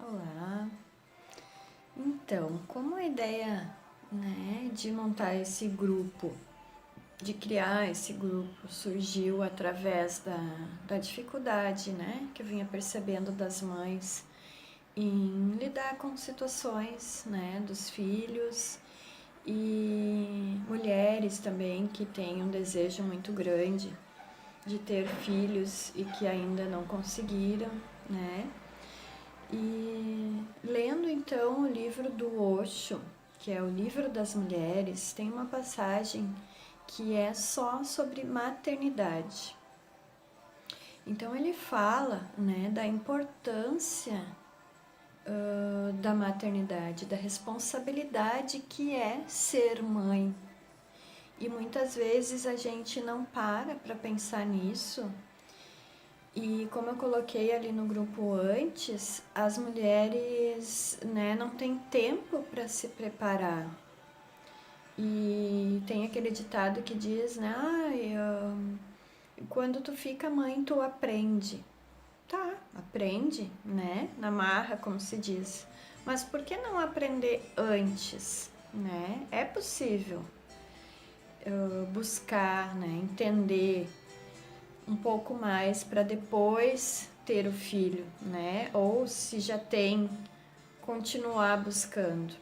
Olá! Então, como a ideia, de montar esse grupo, de criar esse grupo, surgiu através da dificuldade, que eu vinha percebendo das mães em lidar com situações, dos filhos e mulheres também que têm um desejo muito grande de ter filhos e que ainda não conseguiram, E lendo então o livro do Osho, que é o Livro das Mulheres, tem uma passagem que é só sobre maternidade. Então ele fala, da importância da maternidade, da responsabilidade que é ser mãe. E muitas vezes a gente não para pensar nisso. E como eu coloquei ali no grupo antes, as mulheres, não têm tempo para se preparar. E tem aquele ditado que diz, quando tu fica mãe, tu aprende. Tá, aprende, na marra, como se diz. Mas por que não aprender antes, É possível buscar, entender um pouco mais para depois ter o filho, Ou se já tem, continuar buscando.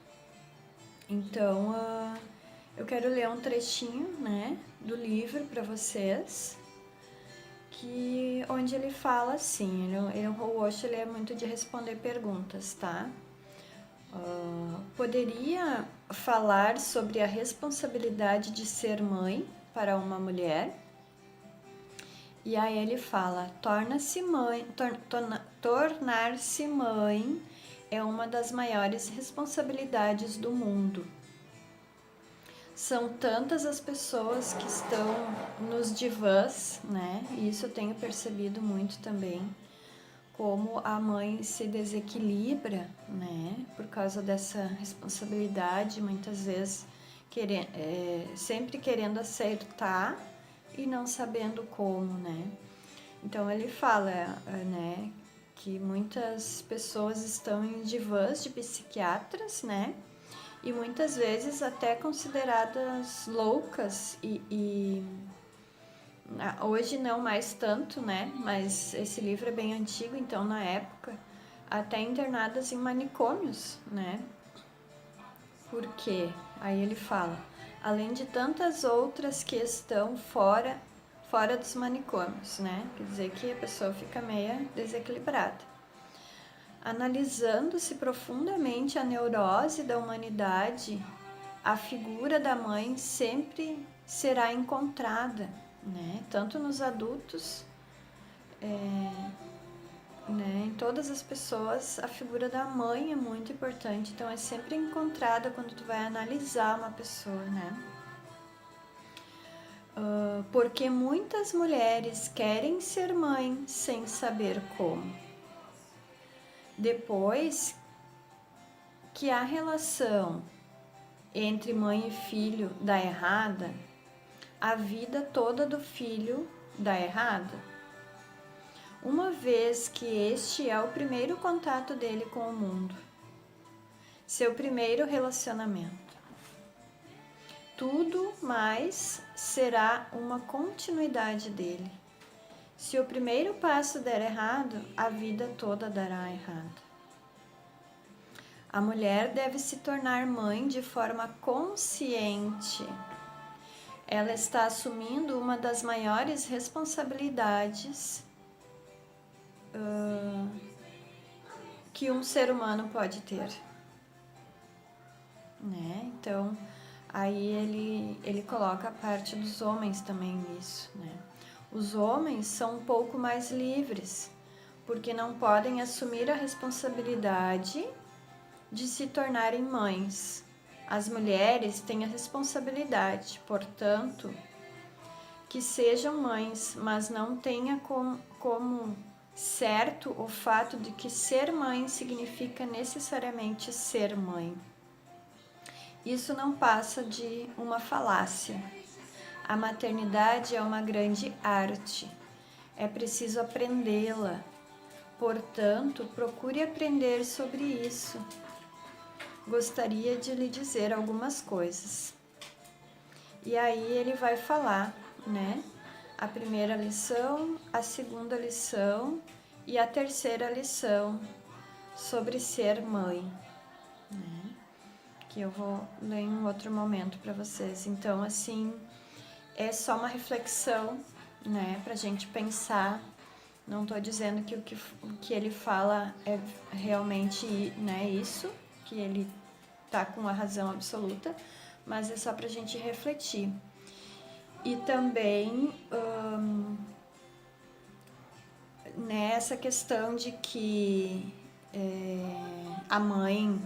Então, eu quero ler um trechinho, do livro para vocês, onde ele fala assim, o Osho ele é muito de responder perguntas, tá? Poderia falar sobre a responsabilidade de ser mãe para uma mulher? E aí ele fala, tornar-se mãe é uma das maiores responsabilidades do mundo. São tantas as pessoas que estão nos divãs, E isso eu tenho percebido muito também, como a mãe se desequilibra, Por causa dessa responsabilidade, muitas vezes sempre querendo acertar e não sabendo como, Então ele fala, que muitas pessoas estão em divãs de psiquiatras, E muitas vezes até consideradas loucas e hoje não mais tanto, Mas esse livro é bem antigo, então na época até internadas em manicômios, Por quê? Aí ele fala, além de tantas outras que estão fora dos manicômios, Quer dizer que a pessoa fica meio desequilibrada. Analisando-se profundamente a neurose da humanidade, a figura da mãe sempre será encontrada, Tanto nos adultos, em todas as pessoas, a figura da mãe é muito importante, então é sempre encontrada quando tu vai analisar uma pessoa, Porque muitas mulheres querem ser mãe sem saber como. Depois que a relação entre mãe e filho dá errada, a vida toda do filho dá errada. Uma vez que este é o primeiro contato dele com o mundo, seu primeiro relacionamento. Tudo mais será uma continuidade dele. Se o primeiro passo der errado, a vida toda dará errado. A mulher deve se tornar mãe de forma consciente. Ela está assumindo uma das maiores responsabilidades que um ser humano pode ter. Então, aí ele coloca a parte dos homens também nisso, Os homens são um pouco mais livres, porque não podem assumir a responsabilidade de se tornarem mães. As mulheres têm a responsabilidade, portanto, que sejam mães, mas não tenha como certo o fato de que ser mãe significa necessariamente ser mãe. Isso não passa de uma falácia. A maternidade é uma grande arte. É preciso aprendê-la. Portanto, procure aprender sobre isso. Gostaria de lhe dizer algumas coisas. E aí ele vai falar, né? A primeira lição, a segunda lição e a terceira lição sobre ser mãe, né? Que eu vou ler em um outro momento para vocês. Então, assim, é só uma reflexão, né? Pra gente pensar. Não tô dizendo que o que ele fala é realmente, né, isso, que ele tá com a razão absoluta, mas é só pra gente refletir. E também nessa questão de que a mãe,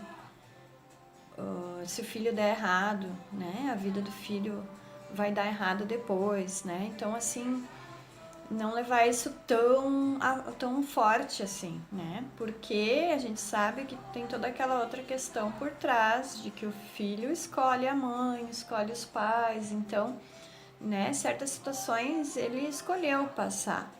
se o filho der errado, né, a vida do filho vai dar errado depois, né? Então, assim, não levar isso tão forte assim, né? Porque a gente sabe que tem toda aquela outra questão por trás de que o filho escolhe a mãe, escolhe os pais, então, né, certas situações ele escolheu passar.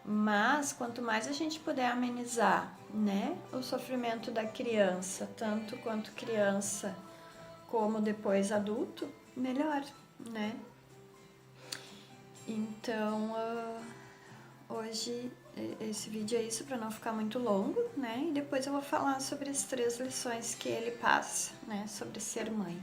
Mas quanto mais a gente puder amenizar, né, o sofrimento da criança, tanto quanto criança como depois adulto, melhor, né? Então, hoje esse vídeo é isso para não ficar muito longo, né? E depois eu vou falar sobre as 3 lições que ele passa, né, sobre ser mãe.